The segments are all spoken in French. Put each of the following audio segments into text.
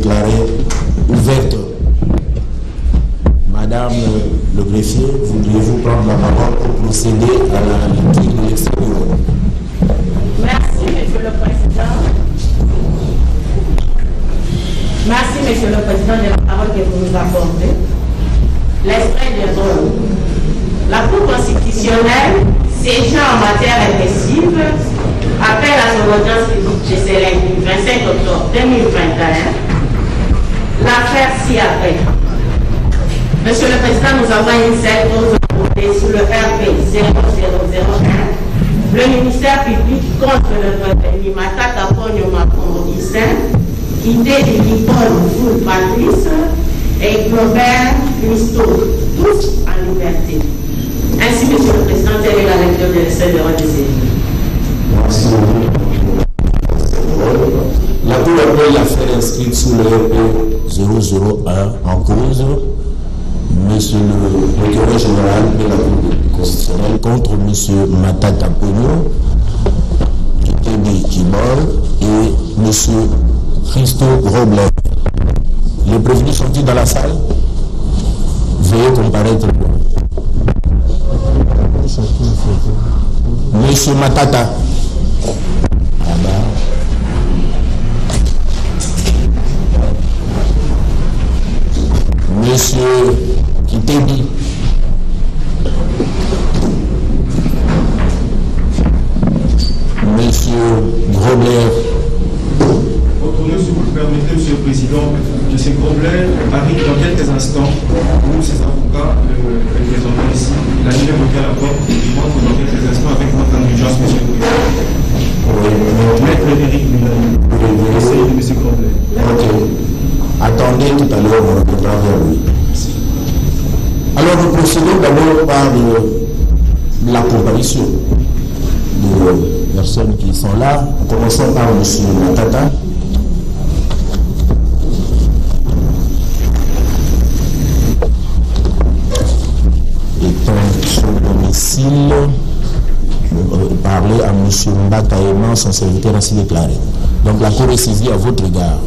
déclarée ouverte. Madame le greffier, voudriez-vous prendre la parole pour procéder à la lecture de l'extrait du vote? Merci, Monsieur le Président. Merci, Monsieur le Président, de la parole que vous nous apportez. L'extrait de vote. La Cour constitutionnelle, séchant en matière répressive, appelle à son audience publique de ce lundi 25 octobre 2021 l'affaire ci-après. Monsieur le Président, nous avons une seule cause portée sous le RP 0001. Le ministère public contre le prévenu Matata Ponyo Makongo Issin, quitté du Paul Foul Patrice et Robert Christo, tous en liberté. Ainsi, Monsieur le Président, telle est la lecture de l'extrait de vote de ces Merci. La Cour appelle l'affaire inscrite sous le RP 001 en cause. Monsieur le procureur général de la Cour constitutionnelle contre Monsieur Matata Ponyo, Kitebi Kibol et Monsieur Christo Robler. Les prévenus sont-ils dans la salle? Veuillez comparaître. Monsieur Matata. Monsieur Kitebi. Monsieur Grobler. Si vous le permettez, Monsieur le Président, M. Grobler arrive dans quelques instants, où ses avocats représentant ici, il a déjà bloqué à la porte, il rentre dans quelques instants avec votre indulgence, M. le Président. Maître Frédéric Milani, conseiller de M. Grobler. Ok. Attendez tout à l'heure, on reviendra vers lui. Alors nous procédons d'abord par la comparution des personnes qui sont là. Commençons par M. Matata. Étant son domicile, parler à M. Mbaka Eman, son serviteur ainsi déclaré. Donc la Cour est saisie à votre égard.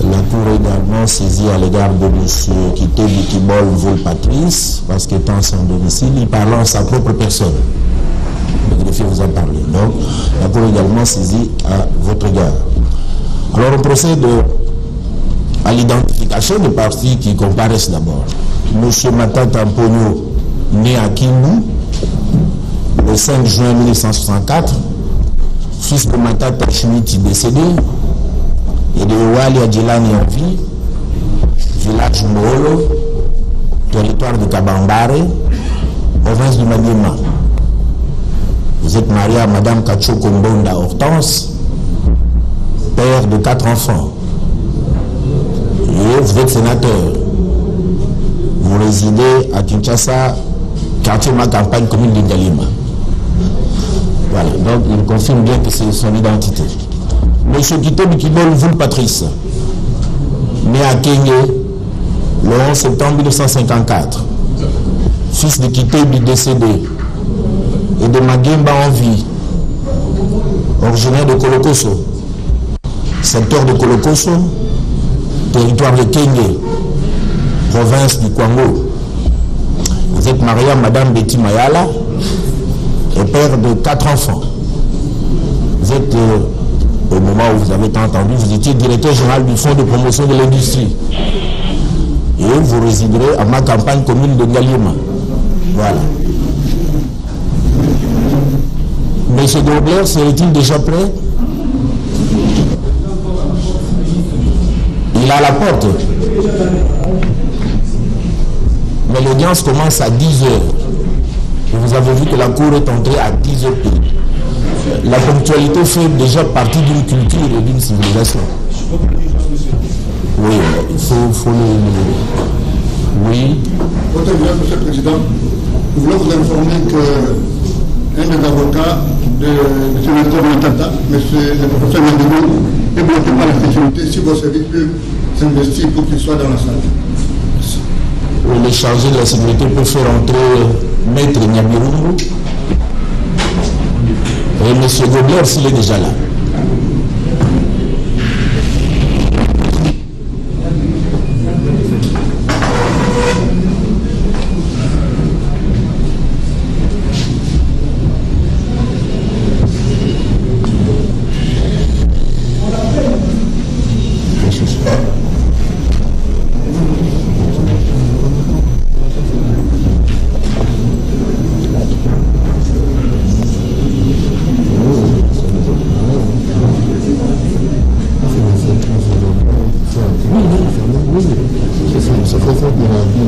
La Cour est également saisie à l'égard de M. Kitebi Kibol Vol Patrice, parce qu'étant son domicile, il parle en sa propre personne. Le greffier vous a parlé. Donc, la Cour est également saisie à votre égard. Alors, on procède à l'identification des parties qui comparaissent d'abord. M. Matata Ponyo, né à Kindu, le 5 juin 1964, fils de Matata Schmitt décédé, et de Wali Adjilani en vie, village Moolo, territoire de Kabambare, province du Maniema. Vous êtes marié à Madame Kachoko Mbonda Hortense, père de 4 enfants. Et vous êtes sénateur. Vous résidez à Kinshasa, quartier Ma Campagne, commune d'Ingalima. Voilà, donc il confirme bien que c'est son identité. Monsieur Kitebi Kibol Voul Patrice, né à Kenya le 11 septembre 1954, fils de Kitebi décédé et de Magemba en vie, originaire de Kolokoso, secteur de Kolokoso, territoire de Kenya, province du Kwango. Vous êtes marié à Madame Betty Mayala et père de 4 enfants. Vous êtes au moment où vous avez entendu, vous étiez directeur général du Fonds de promotion de l'industrie. Et vous résiderez à Ma Campagne, commune de Ngaliema. Voilà. Monsieur Grobler, serait-il déjà prêt? Il est à la porte. Mais l'audience commence à 10 h. Et vous avez vu que la cour est entrée à 10 h pile. La ponctualité fait déjà partie d'une culture et d'une civilisation. Oui, il faut le... Oui. Monsieur le Président, nous voulons vous informer qu'un des avocats de M. sénateur Matata, le professeur Mandemou, est bloqué par la sécurité. Si vos services peuvent s'investir pour qu'il soit dans la salle. Merci. Le chargé de la sécurité peut faire entrer Maître Nyabirungu. Et M. Gobler, s'il est déjà là. C'est très fort de la vie.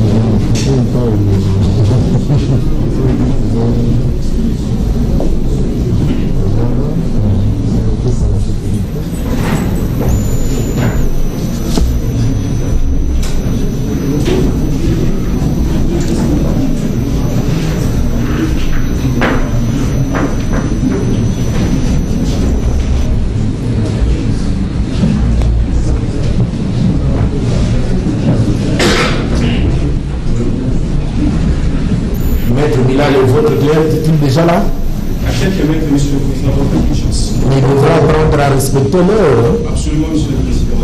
Maître Bilal, votre client est-il déjà là? À quelques mètres, monsieur le président, votre chance. Mais il devra apprendre à respecter l'heure. Absolument, monsieur le président.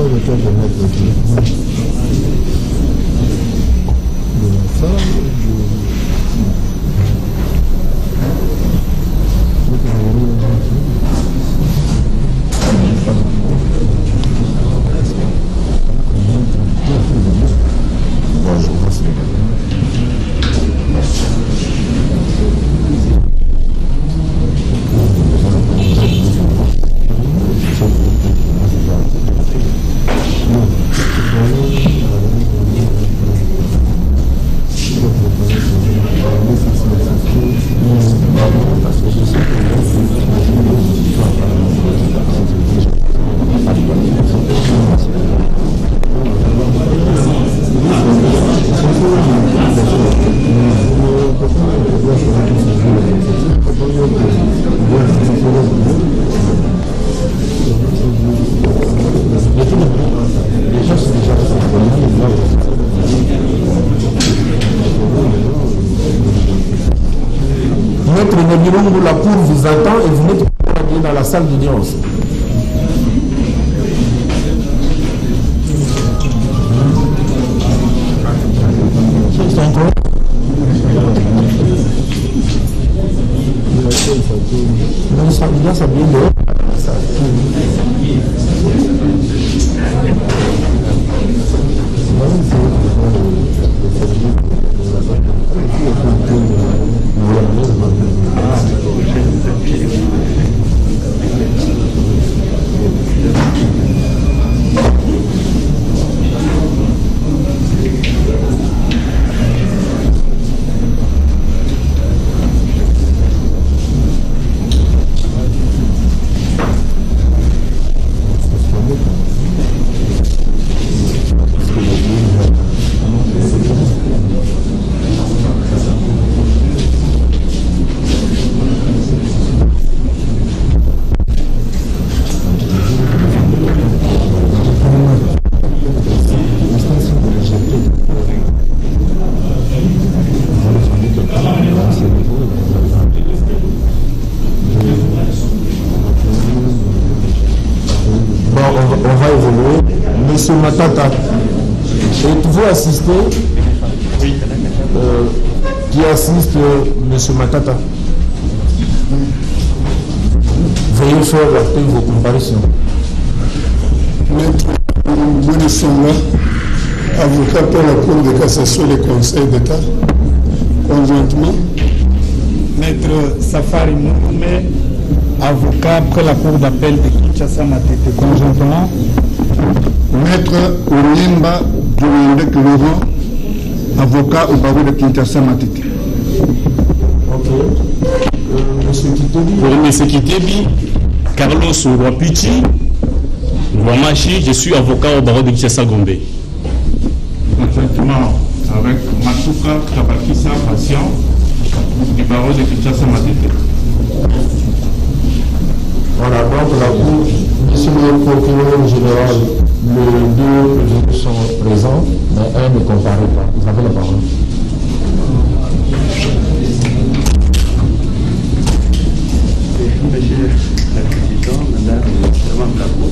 Maître Nebirungu, la cour vous attend et vous n'êtes pas allé dans la salle d'audience. C'est encore. Il doit s'habiller dehors. On va évoluer. Monsieur Matata, êtes-vous assisté? Qui assiste Monsieur Matata? Veuillez faire vos comparaisons. Maître Bounisonga, avocat pour la Cour de cassation et Conseil d'État, conjointement. Maître Safari Moumé, avocat pour la Cour d'appel de Kinshasa Matete, conjointement. Maître Olimba Djouendek Laurent, avocat au barreau de Kinshasa Matete. Ok. Monsieur Kitebi. Pour Monsieur Kitebi, Carlos Ouapichi, Ouamachi, je suis avocat au barreau de Kinshasa Gombe. Conjointement avec Matuka Kabakisa, patient du barreau de Kinshasa Matete. Voilà, donc la Cour, monsieur le procureur général, les deux prévenus sont présents, mais un ne comparaît pas. Vous avez la parole. Monsieur le Président, Madame la Cour,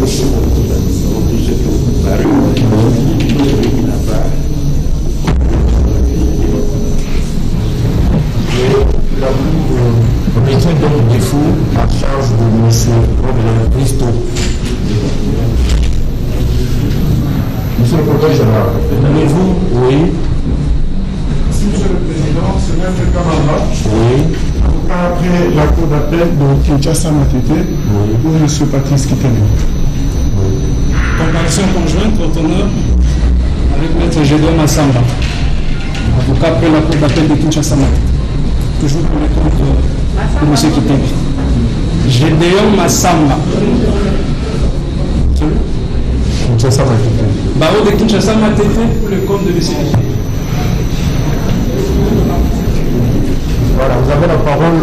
je suis obligé de parler là-bas. La Cour retient donc des fous à charge de monsieur Robert Christo. Monsieur le procureur général, voulez-vous? Oui. Merci, monsieur le président. C'est Maître Kamara. Oui. Avocat après la cour d'appel de Kinshasa Matete pour M. Patrice Kitene. Comparaison conjointe, votre honneur, avec Maître Gédéon Massamba. Avocat après la cour d'appel de Kinshasa Matete. Toujours pour le compte de M. Kitene. Gédéon Massamba. Kinshasa Matete. Barreau de Kinshasa Matete pour le compte de M. Kitene. Voilà, vous avez la parole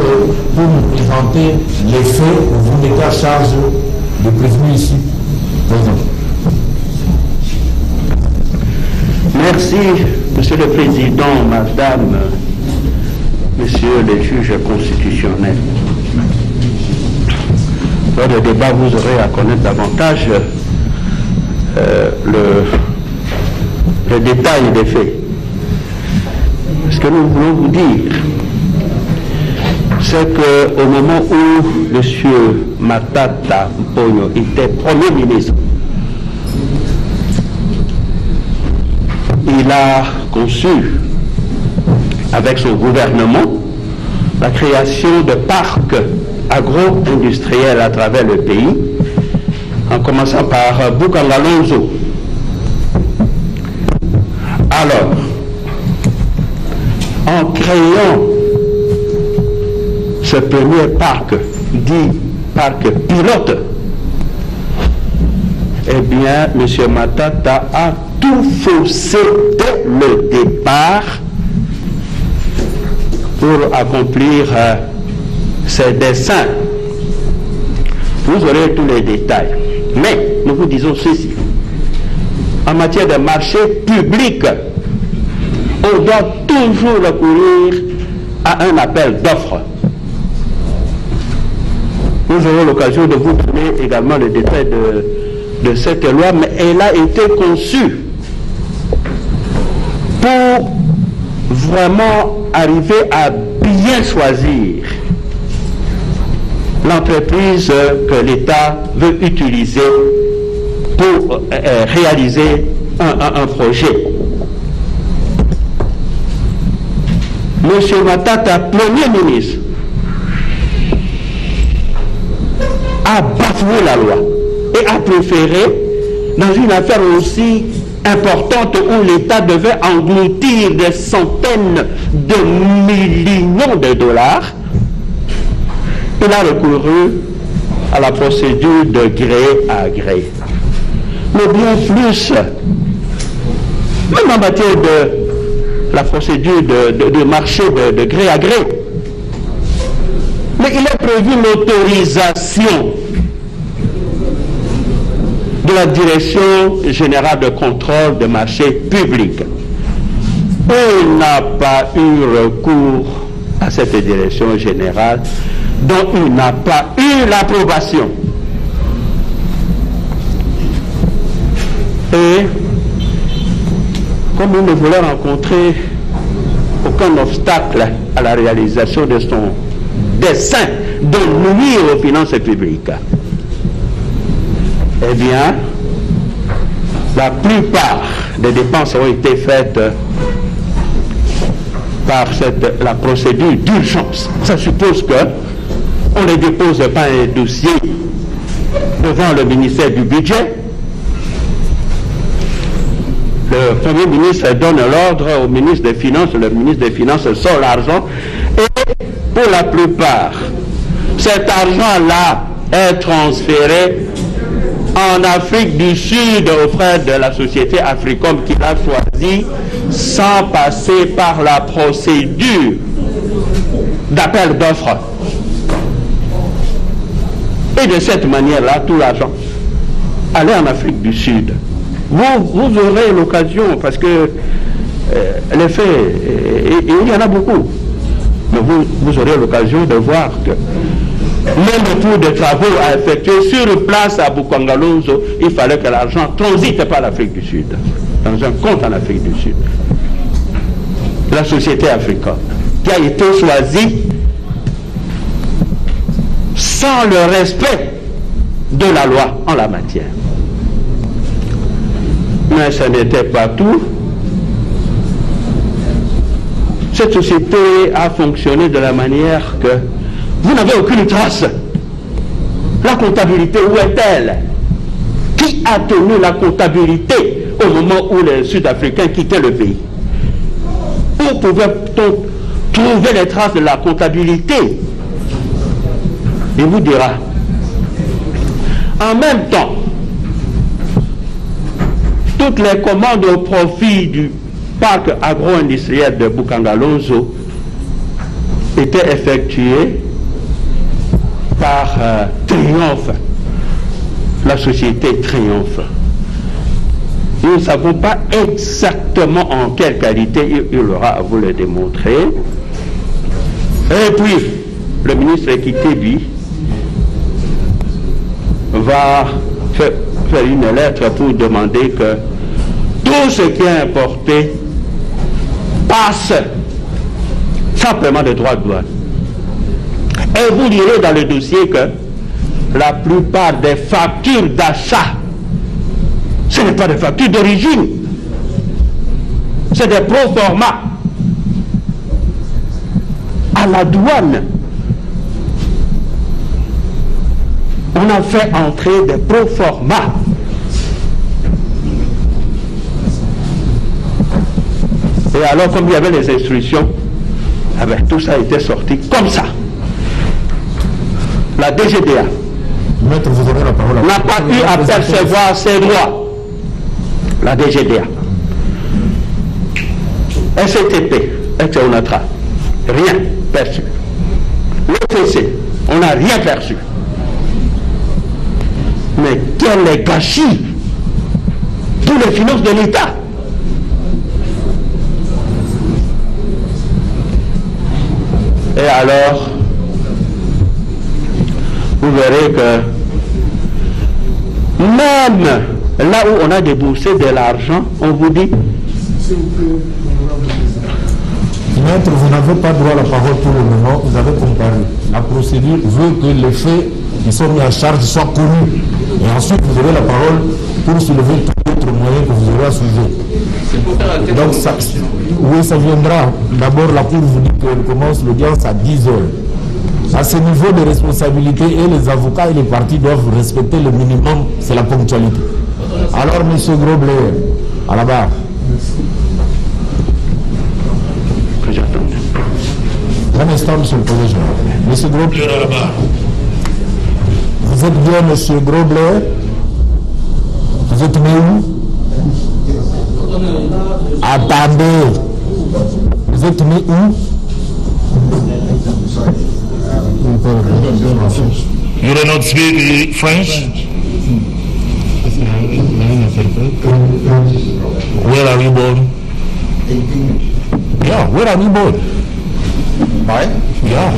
pour nous présenter les faits où vous mettez à charge de prévenu ici présent. Merci, Monsieur le Président, Madame, Monsieur les juges constitutionnels. Lors du débat, vous aurez à connaître davantage le détail des faits. Ce que nous voulons vous dire, c'est qu'au moment où M. Matata Mponyo était Premier ministre, il a conçu avec son gouvernement la création de parcs agro-industriels à travers le pays, en commençant par Bukangalonzo. Alors, en créant ce premier parc, dit parc pilote, eh bien, M. Matata a tout faussé dès le départ pour accomplir ses desseins. Vous aurez tous les détails. Mais nous vous disons ceci. En matière de marché public, on doit toujours recourir à un appel d'offres. Nous aurons l'occasion de vous donner également le détail de cette loi, mais elle a été conçue pour vraiment arriver à bien choisir l'entreprise que l'État veut utiliser pour réaliser un projet. Monsieur Matata, Premier ministre, a bafoué la loi et a préféré, dans une affaire aussi importante où l'État devait engloutir des centaines de millions de dollars, il a recouru à la procédure de gré à gré. Mais bien plus, même en matière de la procédure de marché de gré à gré, mais il est prévu l'autorisation de la Direction générale de contrôle des marchés publics. Il n'a pas eu recours à cette direction générale, dont il n'a pas eu l'approbation. Et comme il ne voulait rencontrer aucun obstacle à la réalisation de son dessein de nuire aux finances publiques, eh bien, la plupart des dépenses ont été faites par la procédure d'urgence. Ça suppose qu'on ne les dépose pas un dossier devant le ministère du Budget. Le Premier ministre donne l'ordre au ministre des Finances, le ministre des Finances sort l'argent et pour la plupart, cet argent-là est transféré en Afrique du Sud aux frères de la société Africom qu'il a choisi sans passer par la procédure d'appel d'offres. Et de cette manière-là, tout l'argent allait en Afrique du Sud. Vous aurez l'occasion, parce que les faits, il y en a beaucoup, mais vous aurez l'occasion de voir que même pour des travaux à effectuer sur place à Bukangalonzo, il fallait que l'argent transite par l'Afrique du Sud, dans un compte en Afrique du Sud. La société africaine, qui a été choisie sans le respect de la loi en la matière. Mais ce n'était pas tout. cette société a fonctionné de la manière que vous n'avez aucune trace. La comptabilité, où est-elle? Qui a tenu la comptabilité au moment où les Sud-Africains quittaient le pays? Où pouvait-on trouver les traces de la comptabilité? Il vous dira. En même temps, toutes les commandes au profit du parc agro-industriel de Bukangalonzo étaient effectuées par Triomphe, la société Triomphe. Nous ne savons pas exactement en quelle qualité il aura à vous le démontrer. Et puis, le ministre Équité, lui, va faire une lettre pour demander que tout ce qui est importé passe sans paiement de droits de douane. Et vous lirez dans le dossier que la plupart des factures d'achat, ce n'est pas des factures d'origine, c'est des pro-forma à la douane. On a fait entrer des pro-forma. Et alors, comme il y avait les instructions, eh bien, tout ça a été sorti comme ça. La DGDA n'a pas eu à percevoir ses droits. La DGDA. SCTP, ex-ONATRA, rien perçu. L'OTC, on n'a rien perçu. Mais quel est gâchis pour les finances de l'État? Et alors, vous verrez que même là où on a déboursé de l'argent, on vous dit... Maître, vous n'avez pas droit à la parole pour le moment, vous avez comparé. La procédure veut que les faits qui sont mis en charge soient connus. Et ensuite, vous aurez la parole pour soulever tout autre moyen que vous aurez à soulever. Donc, ça, oui, ça viendra. D'abord, la Cour vous dit qu'elle commence l'audience à 10 heures. À ce niveau de responsabilité, et les avocats et les partis doivent respecter le minimum, c'est la ponctualité. Alors, M. Grobler, à la barre. Un instant, M. le Président. M. Grobler, à la barre. Vous êtes bien, M. Grobler? Vous êtes né où? Attendez. Vous êtes né où? You do not speak French? Where are you born? Yeah, where are you born? Why? Yeah.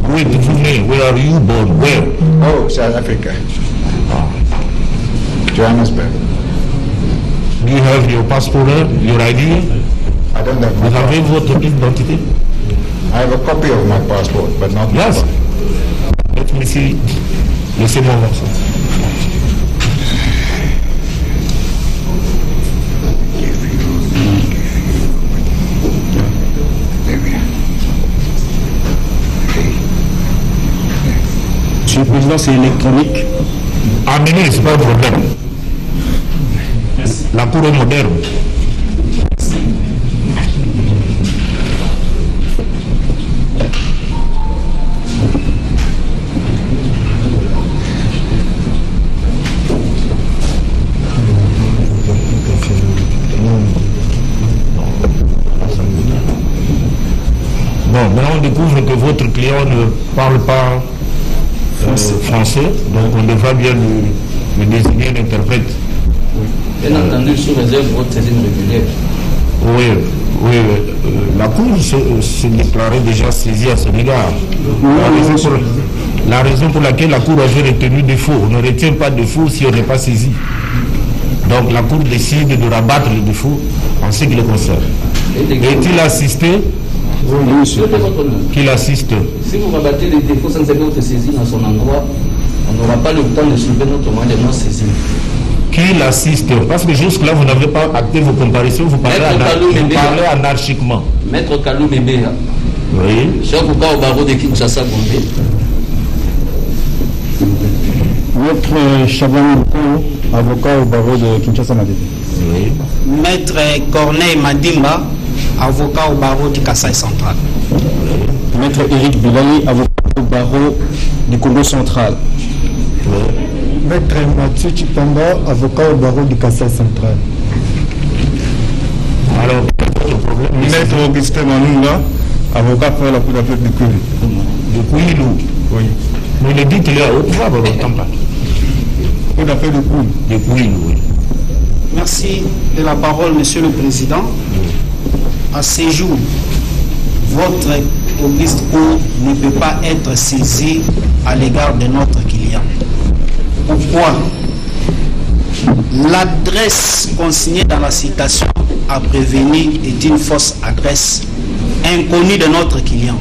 Where did you name? Where are you born? Where? Oh, South Africa. Johannesburg. Do you have your passport, your ID? I don't have my Vous avez passport. votre pièce d'identité? I have a copy of my passport, but not my Yes. passport. Let me see. Laissez-moi voir ça. Monsieur le Président, c'est électronique. Amenez, c'est pas un problème. La cour est moderne. Bon, maintenant on découvre que votre client ne parle pas français, donc on devra bien le désigner un interprète. Bien entendu, sous réserve de votre saisine régulière. Oui, la Cour se déclarait déjà saisie à son égard. La raison pour laquelle la Cour avait retenu défaut, on ne retient pas défaut si on n'est pas saisi. Donc la Cour décide de rabattre le défaut en ce qui le concerne. Est-il assisté? Oui, monsieur. Qu'il assiste. Si vous rabattez les défauts sans avoir votre saisine à son endroit, on n'aura pas le temps de soulever notre moyen de non-saisine. qui l'assiste. Parce que jusque-là, vous n'avez pas acté vos comparaisons, vous parlez, anarchiquement. Maître Kalou Mébéa. Oui. Chef avocat au barreau de Kinshasa Gombe. Maître Chablan, avocat au barreau de Kinshasa Madé. Oui. Maître Corneille Madimba, avocat au barreau du Kasaï central. Maître Eric Bilali, avocat au barreau du Congo central. Maître Mathieu Chipamba, avocat au barreau du Kasaï central. Alors, Maître Augustin Manunga, avocat pour la Cour d'appel du Kouilou. De Kouilou. Oui. Mais il dit qu'il est à haute voix, on n'entend pas. Cour d'appel du Kouilou. De Kouilou, oui. Merci de la parole, Monsieur le Président. À ces jours, votre Auguste Cour ne peut pas être saisi à l'égard de notre client. Pourquoi? L'adresse consignée dans la citation à prévenir est une fausse adresse inconnue de notre client.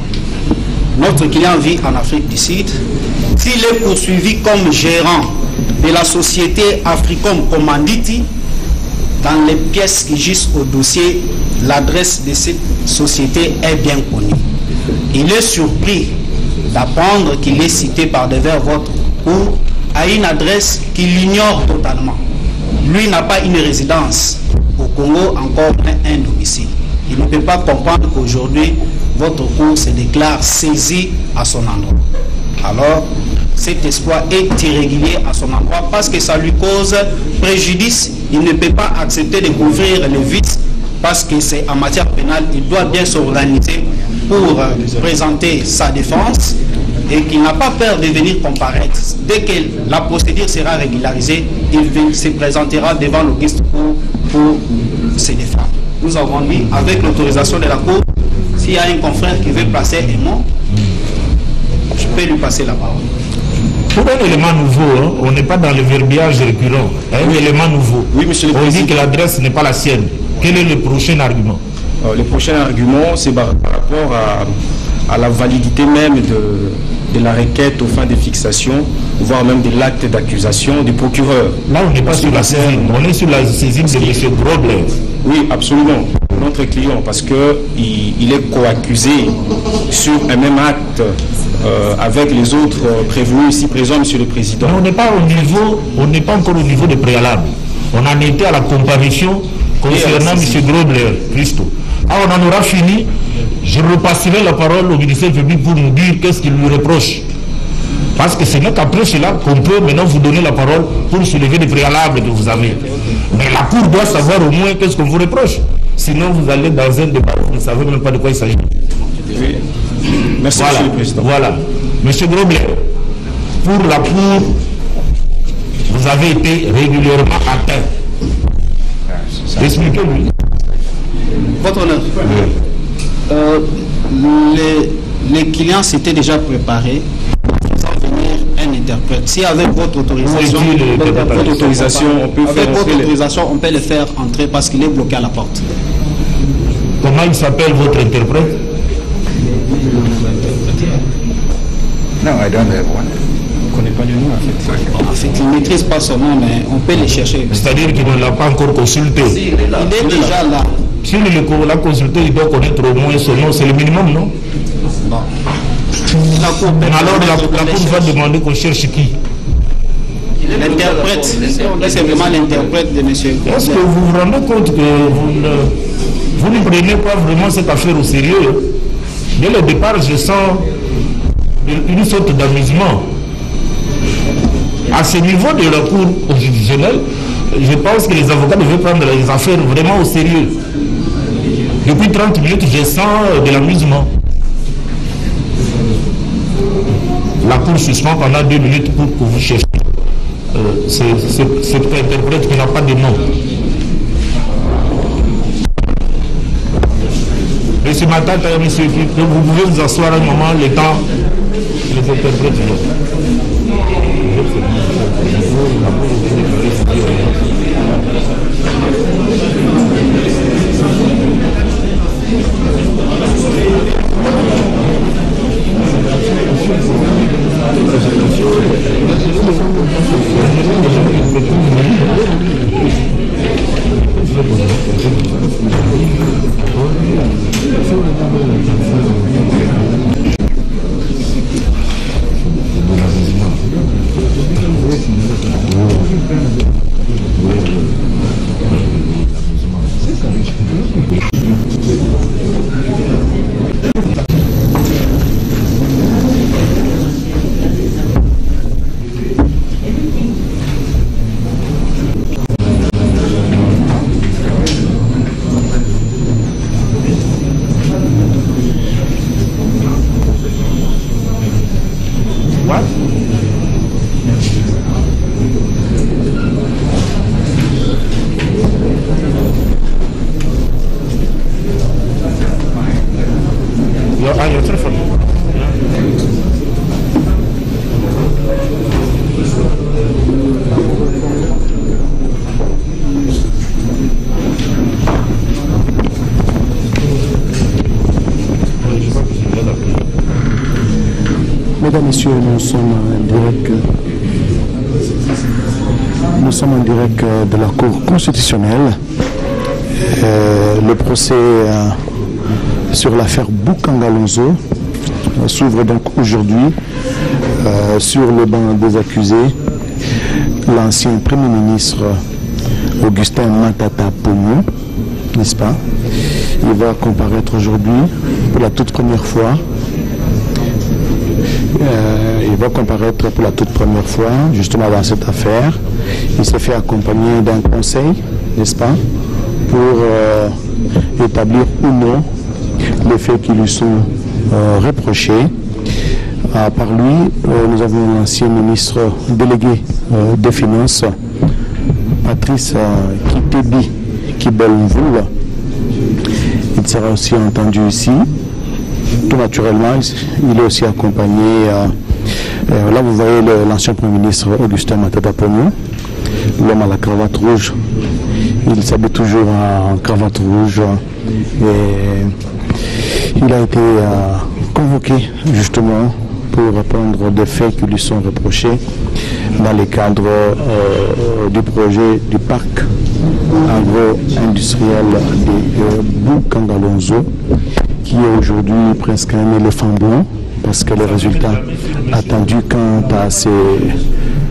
Notre client vit en Afrique du Sud. S'il est poursuivi comme gérant de la société Africom Commanditi, dans les pièces qui gisent au dossier, l'adresse de cette société est bien connue. Il est surpris d'apprendre qu'il est cité par devers votre cour à une adresse qu'il ignore totalement. Lui n'a pas une résidence au Congo, encore moins un domicile. Il ne peut pas comprendre qu'aujourd'hui, votre cour se déclare saisi à son endroit. Alors, cet espoir est irrégulier à son endroit parce que ça lui cause préjudice. Il ne peut pas accepter de couvrir les vices parce que c'est en matière pénale, il doit bien s'organiser pour présenter sa défense et qu'il n'a pas peur de venir comparaître. Dès que la procédure sera régularisée, il se présentera devant l'Auguste Cour pour se défendre. Nous avons dit, avec l'autorisation de la Cour, s'il y a un confrère qui veut placer un mot, je peux lui passer la parole. Pour un élément nouveau, hein, on n'est pas dans le verbiage récurrent. Un élément nouveau. Oui, monsieur le Président. On dit que l'adresse n'est pas la sienne. Quel est le prochain argument? Le prochain argument, c'est par rapport à la validité même de la requête aux fins de fixation, voire même de l'acte d'accusation du procureur. Là, on n'est pas sur la saisine, on est sur la saisine de M. Grobler. Oui, absolument. Notre client, parce qu'il est co-accusé sur un même acte avec les autres prévenus ici présents, Monsieur le Président. Mais on n'est pas encore au niveau des préalables. On en était à la comparution concernant M. Grobler, Christo. Ah, on en aura fini. Je repasserai la parole au ministère public pour nous dire qu'est-ce qu'il lui reproche. Parce que ce n'est qu'après cela qu'on peut maintenant vous donner la parole pour soulever les préalables que vous avez. Mais la Cour doit savoir au moins qu'est-ce qu'on vous reproche. Sinon, vous allez dans un débat où vous ne savez même pas de quoi il s'agit. Oui. Merci, voilà. Monsieur le Président. Voilà. Monsieur Grobler, pour la Cour, vous avez été régulièrement atteint. Expliquez-lui. Votre honneur, les clients s'étaient déjà préparés à venir un interprète. Si avec votre autorisation, on peut le faire entrer parce qu'il est bloqué à la porte. Comment il s'appelle votre interprète? No, I don't have one. On ne connaît pas le nom en fait. En fait, il ne maîtrise pas son nom, mais on peut le chercher. C'est-à-dire qu'il ne l'a pas encore consulté. Il est déjà là. S'il l'a consulté, il doit connaître au moins son nom. C'est le minimum, non? Bon. Alors la Cour va demander qu'on cherche qui? L'interprète. C'est vraiment l'interprète de M. Est-ce que vous vous rendez compte que vous ne prenez pas vraiment cette affaire au sérieux? Dès le départ, je sens une sorte d'amusement. À ce niveau de la Cour constitutionnelle, je pense que les avocats devaient prendre les affaires vraiment au sérieux. Depuis 30 minutes, je sens de l'amusement. La Cour suspend pendant 2 minutes pour que vous cherchiez cet interprète qui n'a pas de nom. Monsieur Matata, monsieur, vous pouvez vous asseoir un moment, le temps, les interprètes. Mesdames, Messieurs, nous sommes en direct de la Cour constitutionnelle. Le procès sur l'affaire Boukangalonzo s'ouvre donc aujourd'hui sur le banc des accusés. L'ancien Premier ministre Augustin Matata Ponyo, n'est-ce pas? Il va comparaître aujourd'hui pour la toute première fois. Justement dans cette affaire. Il se fait accompagner d'un conseil, n'est-ce pas, pour établir ou non les faits qui lui sont reprochés. Par lui, nous avons l'ancien ministre délégué des Finances, Patrice Kitebi Kibelmvoul. Il sera aussi entendu ici. Tout naturellement, il est aussi accompagné. Là, vous voyez l'ancien Premier ministre Augustin Matata Ponyo, l'homme à la cravate rouge. Il s'habille toujours en cravate rouge. Et il a été convoqué justement pour répondre des faits qui lui sont reprochés dans le cadre du projet du parc agro-industriel de Boukangalonzo, qui est aujourd'hui presque un éléphant blanc, parce que les résultats attendus quant à ces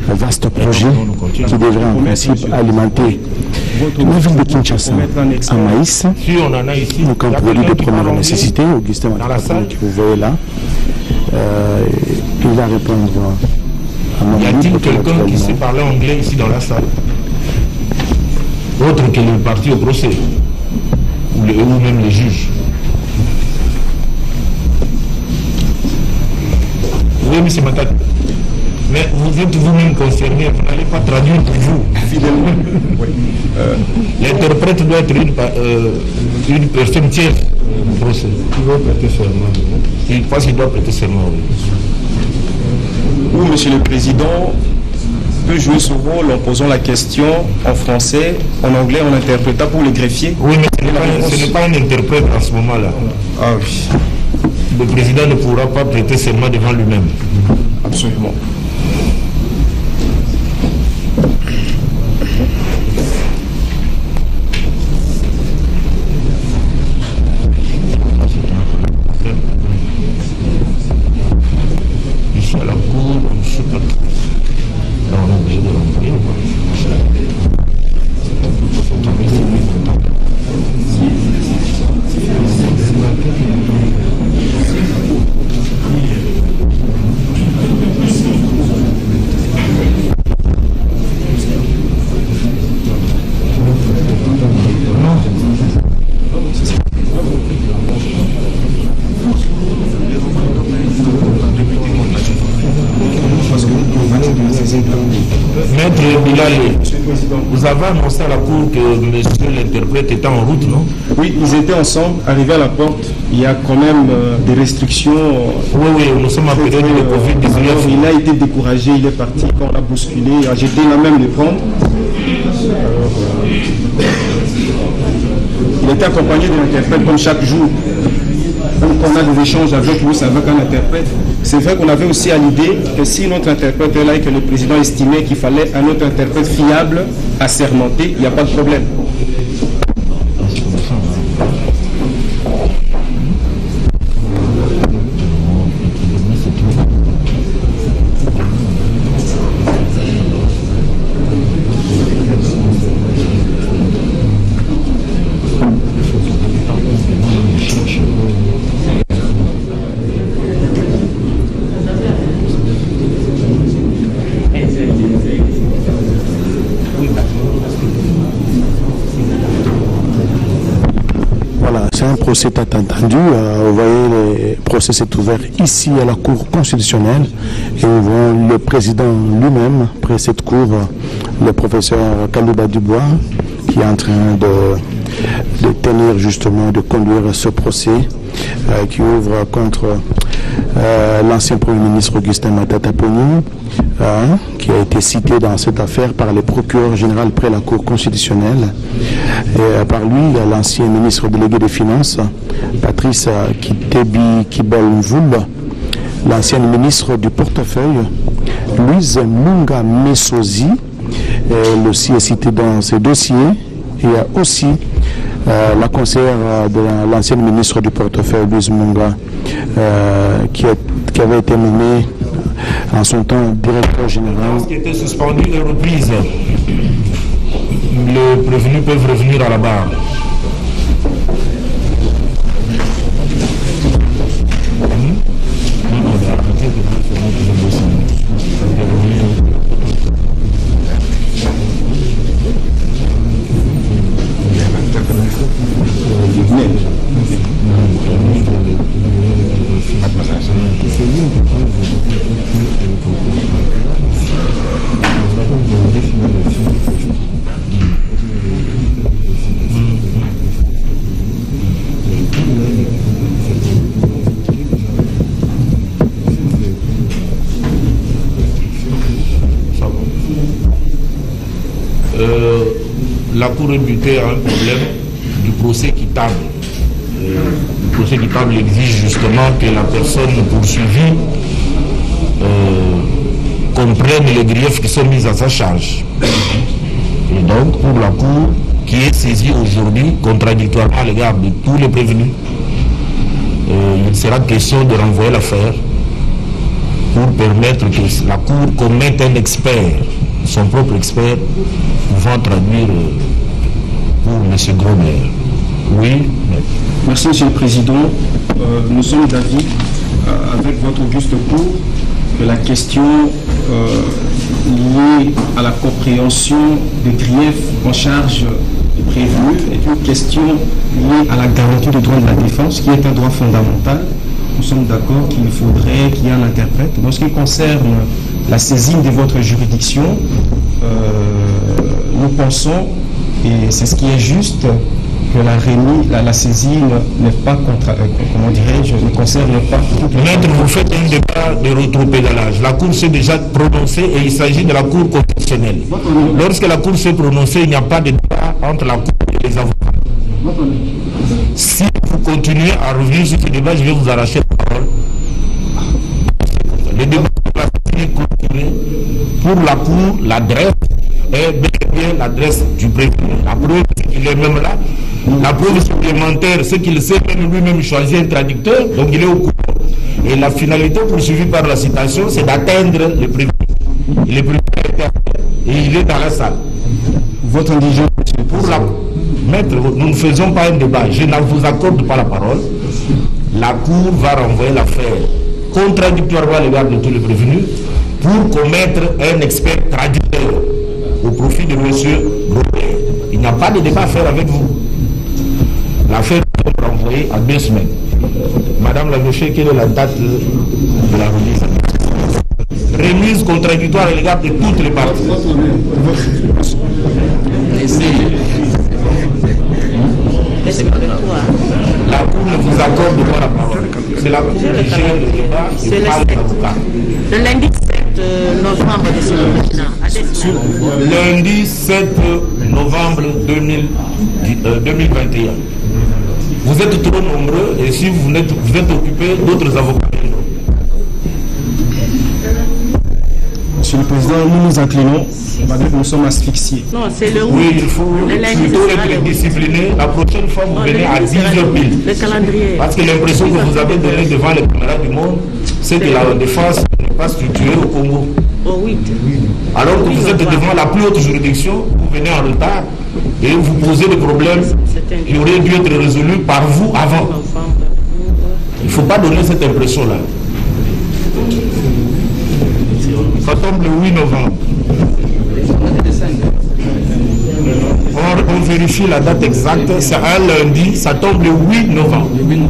vastes projets qui devraient en principe alimenter la ville de Kinshasa en maïs, donc un produit de première nécessité. Augustin Matata, que vous voyez là, il va répondre à mon avis. Y a-t-il quelqu'un qui sait parler anglais ici dans la salle, autre que le parti au procès ou même les juges? Oui, M. Matata. Mais vous êtes vous-même concerné, vous n'allez pas traduire pour vous. Fidèlement. Oui. L'interprète doit être une personne tierce au procès. Il doit prêter serment. Il pense qu'il doit prêter serment. Oui, Monsieur le Président peut jouer ce rôle en posant la question en français, en anglais, en interprétant pour les greffiers. Oui, mais ce n'est pas un interprète en ce moment-là. Ah oui. Le président ne pourra pas prêter serment devant lui-même. Absolument. Ici à la cour, on ne sait pas. Là, on est obligé de l'envoyer. Maître Bilal, vous avez annoncé à la cour que monsieur l'interprète était en route, non? Oui, ils étaient ensemble, arrivés à la porte. Il y a quand même des restrictions. Oui, nous sommes en période de Covid-19. Il a été découragé, il est parti, quand on l'a bousculé, j'étais là même le prendre. Il était accompagné de l'interprète comme chaque jour. Donc on a des échanges avec lui, avec un interprète. C'est vrai qu'on avait aussi à l'idée que si notre interprète est là et que le président estimait qu'il fallait un autre interprète fiable, assermenté, il n'y a pas de problème. procès est attendu. Vous voyez, le procès s'est ouvert ici à la Cour constitutionnelle et nous voyons le président lui-même, près de cette cour, le professeur Kalouba Dubois, qui est en train de tenir justement, de conduire ce procès qui ouvre contre l'ancien Premier ministre Augustin Matata Ponyo, qui a été cité dans cette affaire par le procureur général près la Cour constitutionnelle. Et par lui, il y a l'ancien ministre délégué des Finances, Patrice Kitebi Kibelmvoul, l'ancienne ministre du portefeuille, Louise Munga Messozi. Elle aussi est citée dans ces dossiers. Il y a aussi la conseillère de l'ancienne ministre du portefeuille, Louise Munga, qui avait été nommée en son temps directeur général. Qui était suspendu et reprise. Les prévenus peuvent revenir à la barre. La Cour est butée à un problème du procès équitable. Le procès équitable exige justement que la personne poursuivie comprenne les griefs qui sont mis à sa charge. Et donc, pour la Cour, qui est saisie aujourd'hui contradictoirement à l'égard de tous les prévenus, il sera question de renvoyer l'affaire pour permettre que la Cour commette un expert, son propre expert, pouvant traduire pour M. Grobler. Oui. Merci, M. le Président. Nous sommes d'avis, avec votre auguste cour, que la question liée à la compréhension des griefs en charge des prévenus est une question liée à la garantie du droit de la défense, qui est un droit fondamental. Nous sommes d'accord qu'il faudrait qu'il y ait un interprète. Dans ce qui concerne la saisine de votre juridiction, nous pensons, et c'est ce qui est juste, que la saisine n'est pas comment dirais-je, ne concerne pas tout. Maître, vous faites un débat de rétropédalage. La Cour s'est déjà prononcée et il s'agit de la Cour constitutionnelle. Lorsque la Cour s'est prononcée, il n'y a pas de débat entre la Cour et les avocats. Si vous continuez à revenir sur ce débat, je vais vous arracher la parole. Le débat va continuer. Pour la Cour, l'adresse est bien l'adresse du prévenu. La preuve, c'est qu'il est même là. La preuve supplémentaire, c'est qu'il sait même lui-même choisir un traducteur, donc il est au courant. Et la finalité poursuivie par la citation, c'est d'atteindre le prévenu. Il est prévenu et il est dans la salle. Votre indigence, pour la maître, nous ne faisons pas un débat. Je ne vous accorde pas la parole. La Cour va renvoyer l'affaire contradictoirement à l'égard de tous les prévenus pour commettre un expert traducteur au profit de M. Robert. Il n'y a pas de débat à faire avec vous. L'affaire est renvoyée à 2 semaines. Madame la Gaucher, quelle est la date de la remise? Remise contradictoire à l'égard de toutes les parties. La Cour ne vous accorde pas la parole. C'est la Cour qui gère le débat et pas l'avocat. Le lundi 7 novembre de ce lundi 7 novembre 2021. Vous êtes trop nombreux et si vous êtes occupés, d'autres avocats. Monsieur le Président, nous nous inclinons, nous sommes asphyxiés. Non, c'est le oui, il faut plutôt être discipliné. La prochaine fois, vous venez à 10h pile. Le calendrier. Parce que l'impression que vous avez donnée devant les caméras du monde, c'est que la défense n'est pas structurée au Congo. Oh, oui. Alors que vous êtes devant la plus haute juridiction, vous venez en retard et vous posez des problèmes qui auraient dû être résolus par vous avant. Il ne faut pas donner cette impression-là. Ça tombe le 8 novembre. On vérifie la date exacte, c'est un lundi, ça tombe le 8 novembre. 8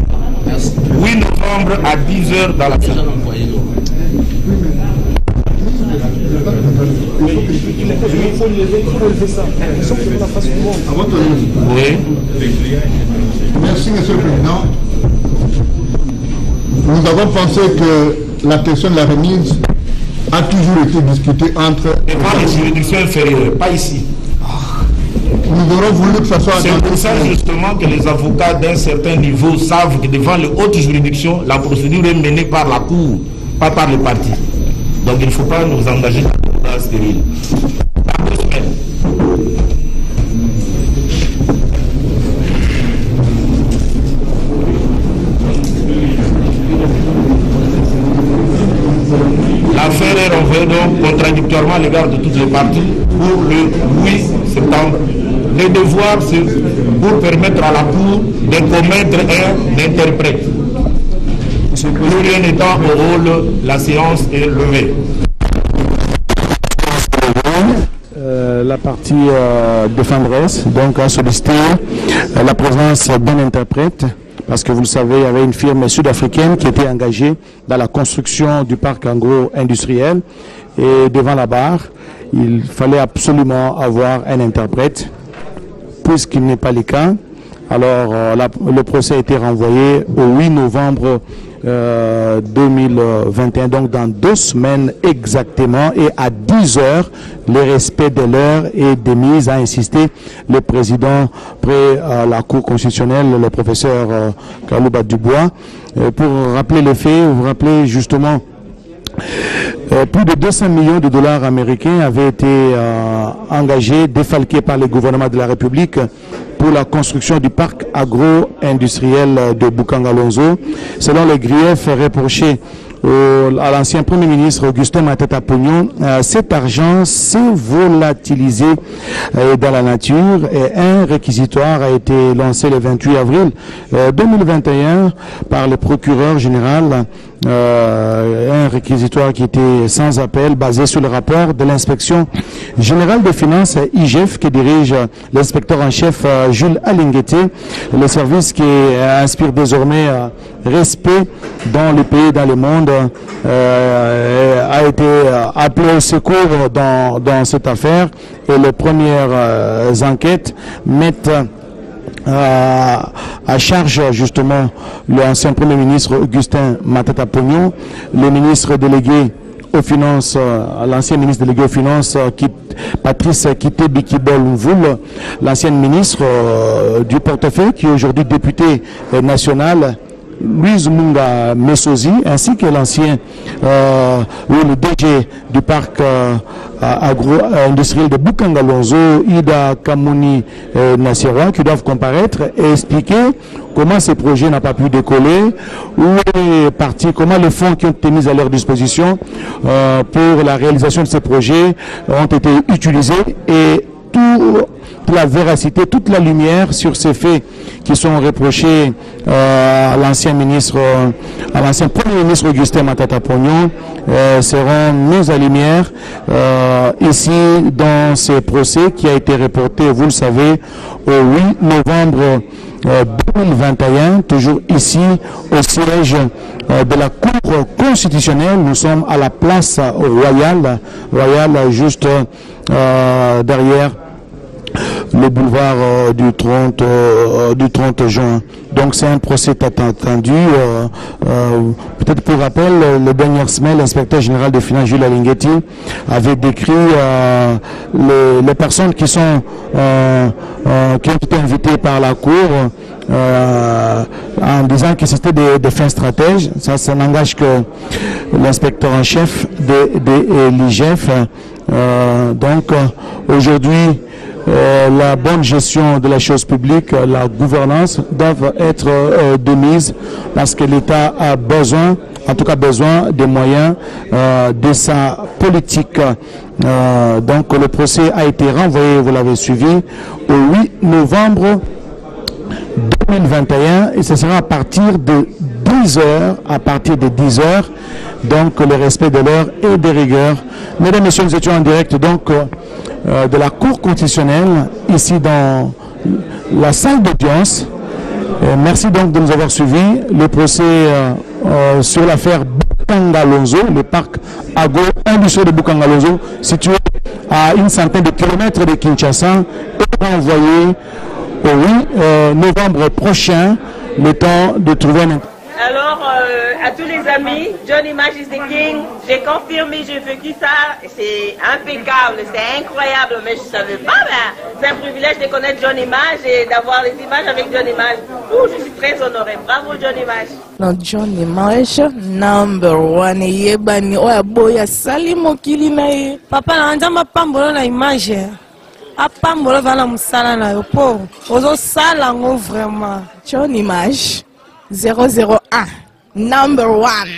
novembre à 10h dans la salle. Oui. Merci, Monsieur le Président. Nous avons pensé que la question de la remise a toujours été discutée entre... Devant les juridictions inférieures, pas ici. Nous aurons voulu que ça soit... C'est pour ça justement que les avocats d'un certain niveau savent que devant les hautes juridictions, la procédure est menée par la Cour. pas par le parti. Donc il ne faut pas nous engager dans le débat stérile. Dans 2 semaines. L'affaire est renvoyée donc contradictoirement à l'égard de toutes les parties pour le 8 septembre. Le devoir, c'est pour permettre à la Cour de commettre un interprète. Plus rien n'étant au rôle, la séance est levée. La partie défenderesse donc a sollicité la présence d'un interprète parce que vous le savez, il y avait une firme sud-africaine qui était engagée dans la construction du parc agro-industriel et devant la barre, il fallait absolument avoir un interprète. Puisqu'il n'est pas le cas, alors le procès a été renvoyé au 8 novembre 2021, donc dans 2 semaines exactement, et à 10 heures, le respect de l'heure et des mises a insisté le président près à la Cour constitutionnelle, le professeur Kalouba Dubois. Pour rappeler les faits, vous rappelez justement plus de 200 millions de dollars américains avaient été engagés, défalqués par le gouvernement de la République pour la construction du parc agro-industriel de Boukangalonzo. Selon les griefs reprochés à l'ancien Premier ministre Augustin Matata Pognon, cet argent s'est volatilisé dans la nature et un réquisitoire a été lancé le 28 avril 2021 par le procureur général, un réquisitoire qui était sans appel basé sur le rapport de l'inspection générale des finances IGF que dirige l'inspecteur en chef Jules Alingueté, le service qui inspire désormais respect dans le pays et dans le monde a été appelé au secours dans cette affaire et les premières enquêtes mettent à charge justement l'ancien Premier ministre Augustin Matata Pognon, le ministre délégué aux finances, l'ancien ministre délégué aux finances Patrice Kité Bikibol Mvoul, l'ancienne ministre du portefeuille qui est aujourd'hui député national Louise Munga Messozi, ainsi que l'ancien le DG du parc agro-industriel de Boukangalonzo, Ida Kamouni Nassira, qui doivent comparaître et expliquer comment ces projets n'ont pas pu décoller, où est parti, comment les fonds qui ont été mis à leur disposition pour la réalisation de ces projets ont été utilisés et toute la véracité, toute la lumière sur ces faits qui sont reprochés à l'ancien ministre, à l'ancien Premier ministre Augustin Matata Pognon seront mis à lumière ici dans ce procès qui a été reporté, vous le savez, au 8 novembre 2021, toujours ici au siège de la Cour constitutionnelle. Nous sommes à la place royale juste derrière le boulevard du 30 juin. Donc c'est un procès attendu. Peut-être pour rappel, le dernier semaine, l'inspecteur général des finances, Jules Alingueté, avait décrit les personnes qui ont été invitées par la Cour en disant que c'était des fins stratèges. Ça n'engage que l'inspecteur en chef de l'IGF. Donc aujourd'hui, la bonne gestion de la chose publique, la gouvernance doivent être de mise parce que l'État a besoin, en tout cas besoin des moyens de sa politique. Donc le procès a été renvoyé, vous l'avez suivi, au 8 novembre 2021 et ce sera à partir de 10 heures, donc le respect de l'heure et des rigueurs. Mesdames et messieurs, nous étions en direct donc de la Cour constitutionnelle ici dans la salle d'audience. Merci donc de nous avoir suivis. Le procès sur l'affaire Boukangalonzo, le parc agro-industriel de Boukangalonzo, situé à une centaine de kilomètres de Kinshasa, est renvoyé au 8 novembre prochain, le temps de trouver un... Alors, à tous les amis, John Image is the King. J'ai confirmé, j'ai vécu ça. C'est impeccable, c'est incroyable, mais je ne savais pas. C'est un privilège de connaître John Image et d'avoir les images avec John Image. Je suis très honoré. Bravo, John Image. Non, John Image, number one. Yebani, oya boya sali mokili na ye. Papa na nzamba pambolo na image. Apambolo vana musala na yo po. Ozo sala ngo vraiment. John Image 001, number one.